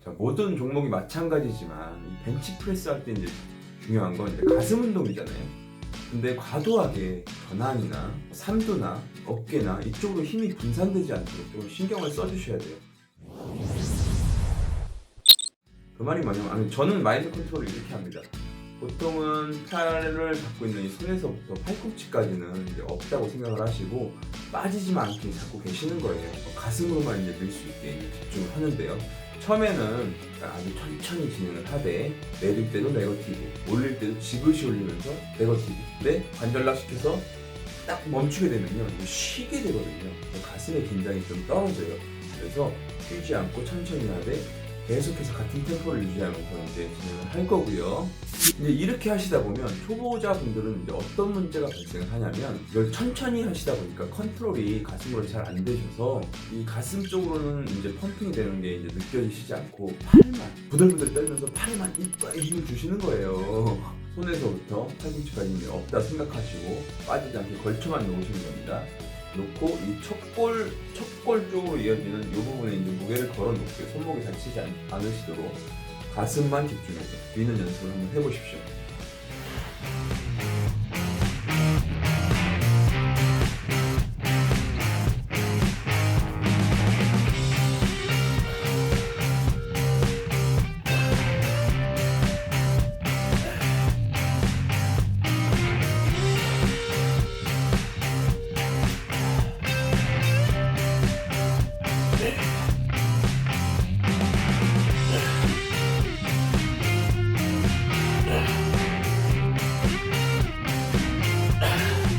자, 모든 종목이 마찬가지지만 이 벤치프레스 할 때 이제 중요한 건 이제 가슴 운동이잖아요. 근데 과도하게 전환이나 삼두나 어깨나 이쪽으로 힘이 분산되지 않도록 좀 신경을 써주셔야 돼요. 그 말이 뭐냐면 저는 마인드 컨트롤을 이렇게 합니다. 보통은 팔을 잡고 있는 이 손에서부터 팔꿈치까지는 이제 없다고 생각을 하시고 빠지지만 않게 잡고 계시는 거예요. 가슴으로만 이제 늘 수 있게 이제 집중을 하는데요. 처음에는 아주 천천히 진행을 하되 내릴 때도 네거티브, 올릴 때도 지그시 올리면서 네거티브. 근데 관절락시켜서 딱 멈추게 되면요, 쉬게 되거든요. 가슴의 긴장이 좀 떨어져요. 그래서 쉬지 않고 천천히 하되 계속해서 같은 템포를 유지하면서 이제 진행을 할 거고요. 이제 이렇게 하시다 보면 초보자분들은 이제 어떤 문제가 발생을 하냐면 이걸 천천히 하시다 보니까 컨트롤이 가슴으로 잘 안 되셔서 이 가슴 쪽으로는 이제 펌핑이 되는 게 이제 느껴지시지 않고 팔만 부들부들 떨면서 팔에만 이빨 힘을 주시는 거예요. 손에서부터 팔꿈치까지 이제 없다 생각하시고 빠지지 않게 걸쳐만 놓으시는 겁니다. 놓고 이 척골 쪽으로 이어지는 이 부분에 이제 무게를 걸어 놓고 손목이 다치지 않으시도록 가슴만 집중해서 미는 연습을 한번 해보십시오.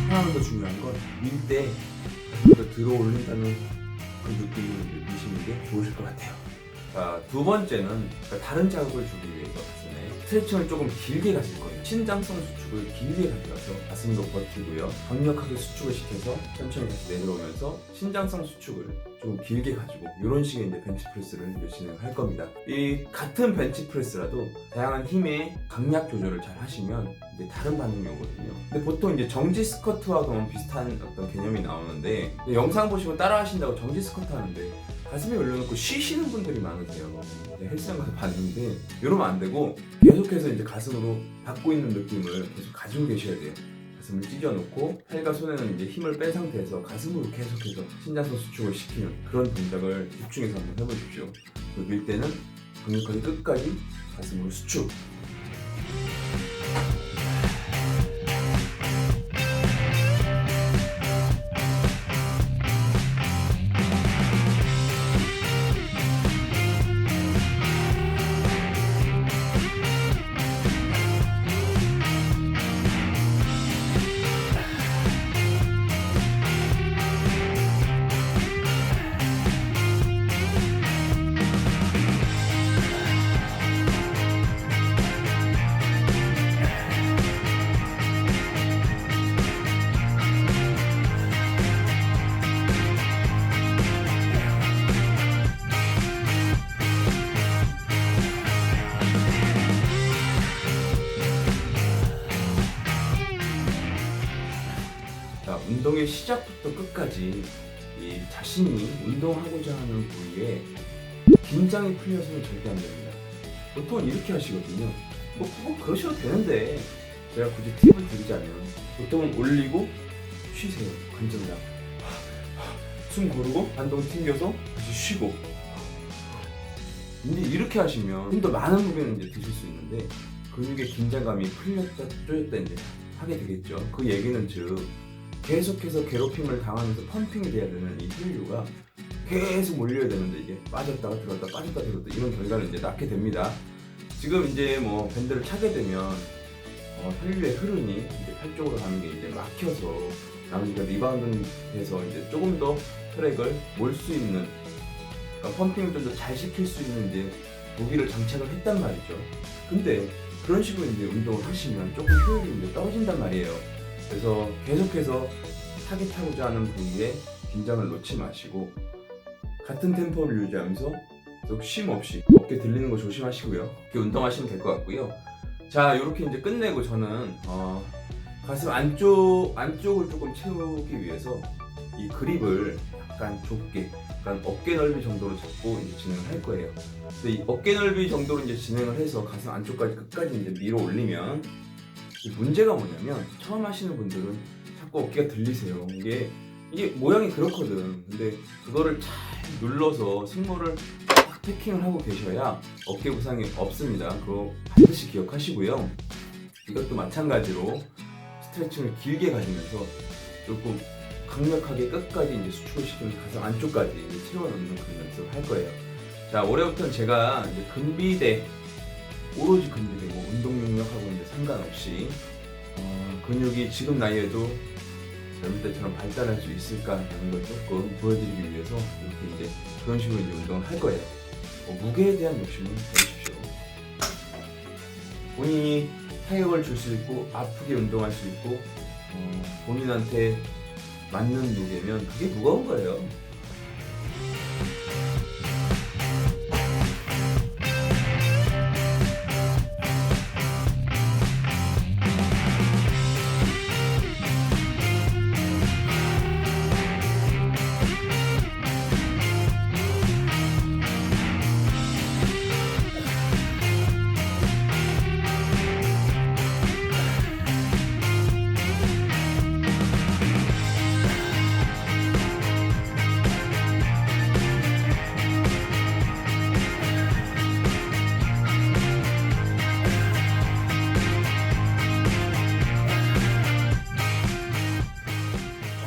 하나 더 중요한 건 밀 때 들어 올린다는 그 느낌을 느끼시는 게 좋으실 것 같아요. 자, 두 번째는 다른 자극을 주기 위해서 가슴에 스트레칭을 조금 길게 가실 거예요. 신장성 수축을 길게 가져가서 가슴도 버티고요. 강력하게 수축을 시켜서 천천히 다시 내려오면서 신장성 수축을 좀 길게 가지고 이런 식의 이제 벤치프레스를 진행을 할 겁니다. 이 같은 벤치프레스라도 다양한 힘의 강약 조절을 잘 하시면 이제 다른 반응이 오거든요. 근데 보통 이제 정지 스쿼트와 그런 비슷한 어떤 개념이 나오는데 영상 보시고 따라 하신다고 정지 스쿼트 하는데 가슴에 올려놓고 쉬시는 분들이 많으세요. 헬스장 가서 봤는데 이러면 안 되고 계속해서 이제 가슴으로 받고 있는 느낌을 계속 가지고 계셔야 돼요. 가슴을 찢어놓고 팔과 손에는 이제 힘을 뺀 상태에서 가슴으로 계속해서 신장성 수축을 시키는 그런 동작을 집중해서 한번 해보십시오. 밀 때는 강력하게 끝까지 가슴으로 수축. 운동의 시작부터 끝까지 이 자신이 운동하고자 하는 부위에 긴장이 풀려서는 절대 안 됩니다. 보통 이렇게 하시거든요. 뭐 그러셔도 되는데 제가 굳이 팁을 드리자면 보통은 올리고 쉬세요. 관절량 숨 고르고 반동 튕겨서 다시 쉬고 이제 이렇게 하시면 좀 더 많은 무게는 이제 드실 수 있는데 근육의 긴장감이 풀렸다 쪼였다 이제 하게 되겠죠. 그 얘기는 즉 계속해서 괴롭힘을 당하면서 펌핑이 돼야 되는 이 혈류가 계속 몰려야 되는데 이게 빠졌다가 들었다 빠졌다가 들었다 이런 결과를 이제 낳게 됩니다. 지금 이제 뭐 밴드를 차게 되면 혈류의 흐름이 이제 팔 쪽으로 가는 게 이제 막혀서 나머지가 리바운드해서 이제 조금 더 혈액을 몰 수 있는 그러니까 펌핑을 좀 더 잘 시킬 수 있는 이제 무기를 장착을 했단 말이죠. 근데 그런 식으로 이제 운동을 하시면 조금 효율이 이제 떨어진단 말이에요. 그래서 계속해서 타깃하고자 하는 부위에 긴장을 놓지 마시고 같은 템포를 유지하면서 계속 쉼 없이 어깨 들리는 거 조심하시고요. 이렇게 운동하시면 될 것 같고요. 자, 이렇게 이제 끝내고 저는 가슴 안쪽을 조금 채우기 위해서 이 그립을 약간 좁게 약간 어깨 넓이 정도로 잡고 이제 진행을 할 거예요. 근데 이 어깨 넓이 정도로 이제 진행을 해서 가슴 안쪽까지 끝까지 이제 밀어 올리면 문제가 뭐냐면 처음 하시는 분들은 자꾸 어깨가 들리세요. 이게 모양이 그렇거든. 근데 그거를 잘 눌러서 승모를 딱 패킹을 하고 계셔야 어깨 부상이 없습니다. 그거 반드시 기억하시고요. 이것도 마찬가지로 스트레칭을 길게 가지면서 조금 강력하게 끝까지 이제 수축을 시키면서 가슴 안쪽까지 이제 채워넣는 그런 연습을 할 거예요. 자, 올해부터는 제가 이제 근비대, 오로지 근비대, 뭐 운동 능력하고 이제 상관없이 근육이 지금 나이에도 젊을 때처럼 발달할 수 있을까라는 걸 조금 보여드리기 위해서 이렇게 이제 그런 식으로 이제 운동을 할 거예요. 무게에 대한 욕심은 버리십시오. 본인이 타격을 줄 수 있고 아프게 운동할 수 있고 본인한테 맞는 무게면 그게 무거운 거예요.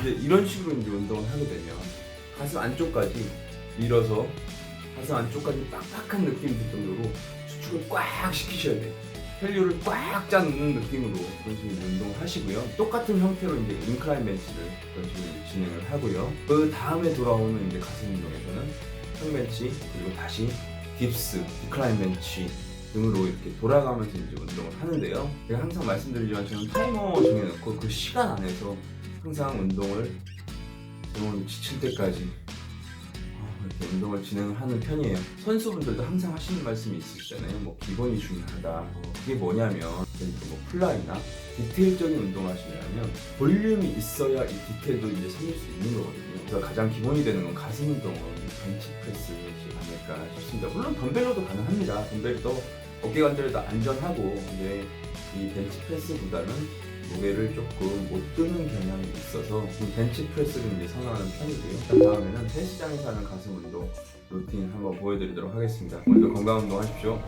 이제 이런 식으로 이제 운동을 하게 되면 가슴 안쪽까지 밀어서 가슴 안쪽까지 빡빡한 느낌이 들 정도로 수축을 꽉 시키셔야 돼요. 혈류를 꽉 짜는 느낌으로 그런 식으로 운동을 하시고요. 똑같은 형태로 이제 인클라인 벤치를 그런 식으로 이제 진행을 하고요. 그 다음에 돌아오는 이제 가슴 운동에서는 형 벤치 그리고 다시 딥스, 디클라인 벤치 등으로 이렇게 돌아가면서 이제 운동을 하는데요. 제가 항상 말씀드리지만 저는 타이머 정해놓고 그 시간 안에서 항상 운동을 영혼이 지칠 때까지 이렇게 운동을 진행을 하는 편이에요. 선수분들도 항상 하시는 말씀이 있으시잖아요. 뭐 기본이 중요하다. 그게 뭐냐면 뭐 플라이나 디테일적인 운동을 하시려면 볼륨이 있어야 이 디테일도 이제 섬길 수 있는 거거든요. 그래서 가장 기본이 되는 건 가슴 운동은 벤치프레스이 아닐까 싶습니다. 물론 덤벨로도 가능합니다. 덤벨도 어깨 관절에도 안전하고, 근데 이 벤치프레스보다는 무게를 조금 못 드는 경향이 있어서 벤치프레스를 이제 선호하는 편이고요. 다음에는 헬스장에서 하는 가슴 운동 루틴 한번 보여드리도록 하겠습니다. 오늘도 건강 운동 하십시오.